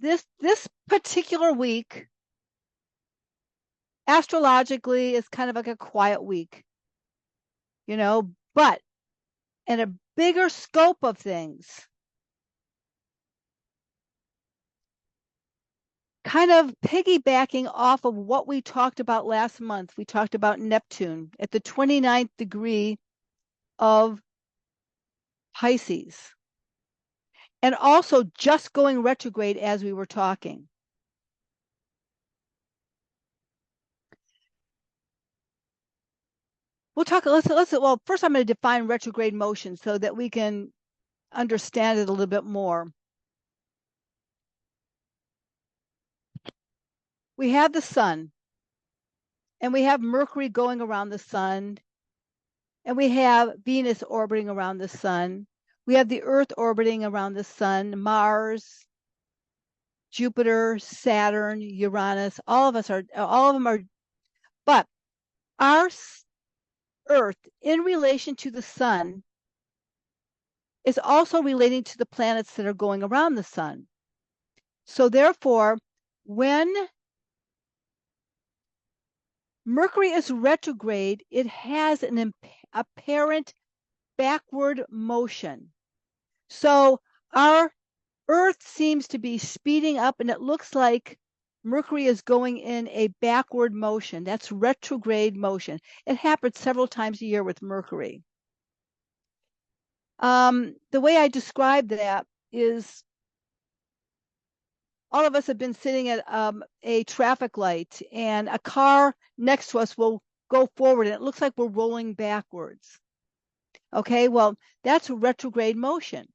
this particular week, astrologically, is kind of like a quiet week, but in a bigger scope of things, kind of piggybacking off of what we talked about last month. We talked about Neptune at the 29th degree of Pisces, and also just going retrograde as we were talking. We'll talk, well, first I'm going to define retrograde motion so that we can understand it a little bit more. We have the sun, and we have Mercury going around the sun, and we have Venus orbiting around the sun. We have the Earth orbiting around the sun, Mars, Jupiter, Saturn, Uranus. All of them are, but our Earth in relation to the sun is also relating to the planets that are going around the sun. So therefore, when Mercury is retrograde, it has an apparent backward motion. So our Earth seems to be speeding up, and it looks like Mercury is going in a backward motion. That's retrograde motion. It happens several times a year with Mercury. The way I describe that is, all of us have been sitting at a traffic light, and a car next to us will go forward, and it looks like we're rolling backwards. Okay, well, that's retrograde motion.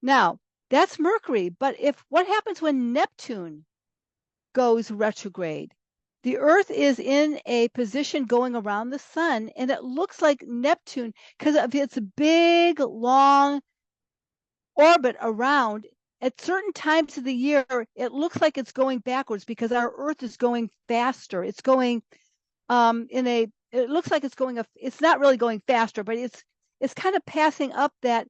Now, that's Mercury, but what happens when Neptune goes retrograde? The Earth is in a position going around the sun, and it looks like Neptune, because of its big, long orbit around, at certain times of the year, it looks like it's going backwards because our Earth is going faster. It's going it looks like it's going, it's not really going faster, but it's kind of passing up that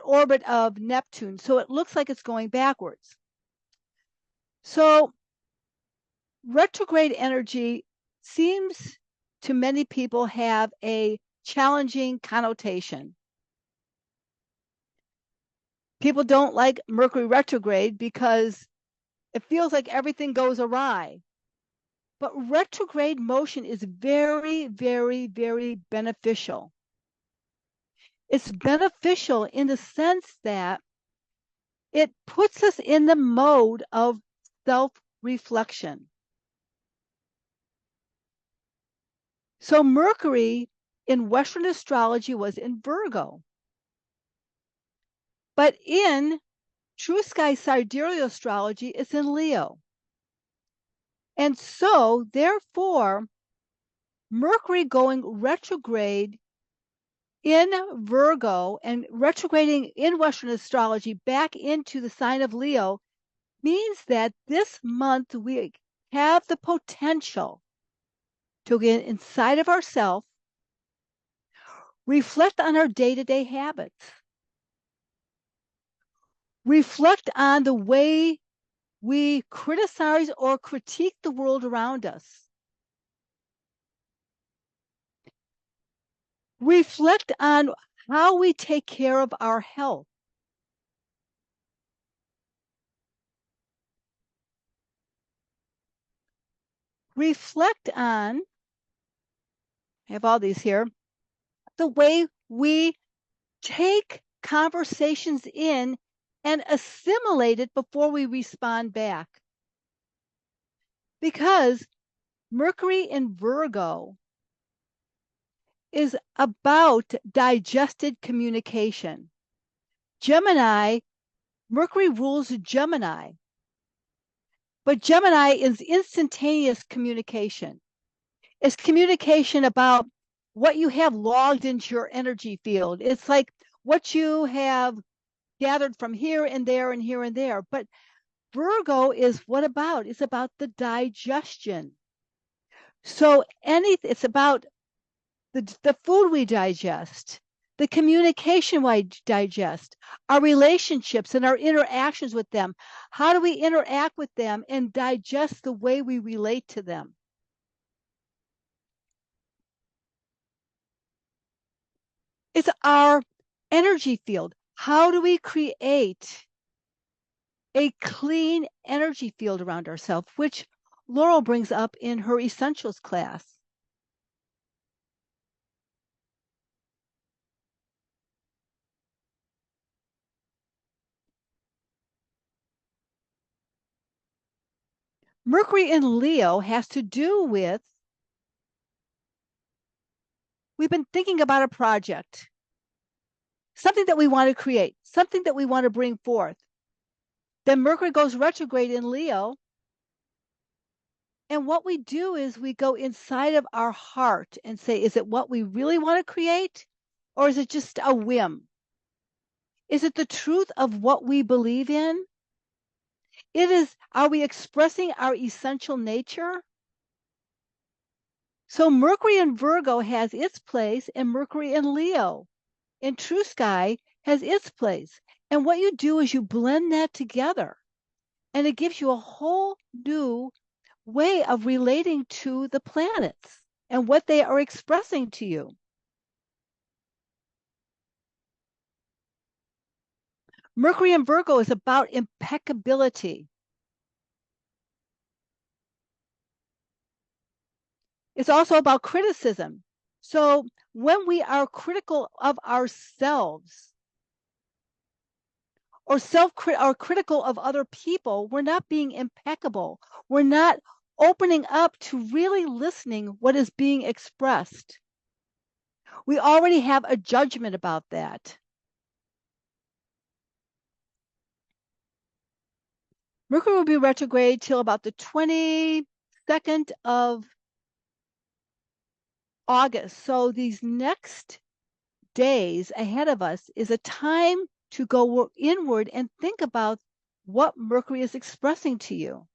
orbit of Neptune. So it looks like it's going backwards. So retrograde energy seems to many people have a challenging connotation. People don't like Mercury retrograde because it feels like everything goes awry. But retrograde motion is very, very, very beneficial. It's beneficial in the sense that it puts us in the mode of self-reflection. So Mercury in Western astrology was in Virgo. But in true sky sidereal astrology, it's in Leo. And so, therefore, Mercury going retrograde in Virgo and retrograding in Western astrology back into the sign of Leo means that this month we have the potential to get inside of ourselves, reflect on our day-to-day habits, reflect on the way we criticize or critique the world around us. Reflect on how we take care of our health. Reflect on, I have all these here, the way we take conversations in and assimilate it before we respond back. Because Mercury in Virgo is about digested communication. Gemini, Mercury rules Gemini. But Gemini is instantaneous communication. It's communication about what you have logged into your energy field. It's like what you have gathered from here and there and here and there. But Virgo is what about? It's about the digestion. So it's about the food we digest, the communication we digest, our relationships and our interactions with them. How do we interact with them and digest the way we relate to them? It's our energy field. How do we create a clean energy field around ourselves, which Laurel brings up in her essentials class? Mercury in Leo has to do with, we've been thinking about a project, something that we want to create, something that we want to bring forth. Then Mercury goes retrograde in Leo. And what we do is we go inside of our heart and say, is it what we really want to create? Or is it just a whim? Is it the truth of what we believe in? Are we expressing our essential nature? So Mercury in Virgo has its place, and Mercury in Leo in True Sky has its place. And what you do is you blend that together, and it gives you a whole new way of relating to the planets and what they are expressing to you. Mercury in Virgo is about impeccability. It's also about criticism. So when we are critical of ourselves or critical of other people, we're not being impeccable. We're not opening up to really listening what is being expressed. We already have a judgment about that. Mercury will be retrograde till about the 22nd of August. So these next days ahead of us is a time to go inward and think about what Mercury is expressing to you.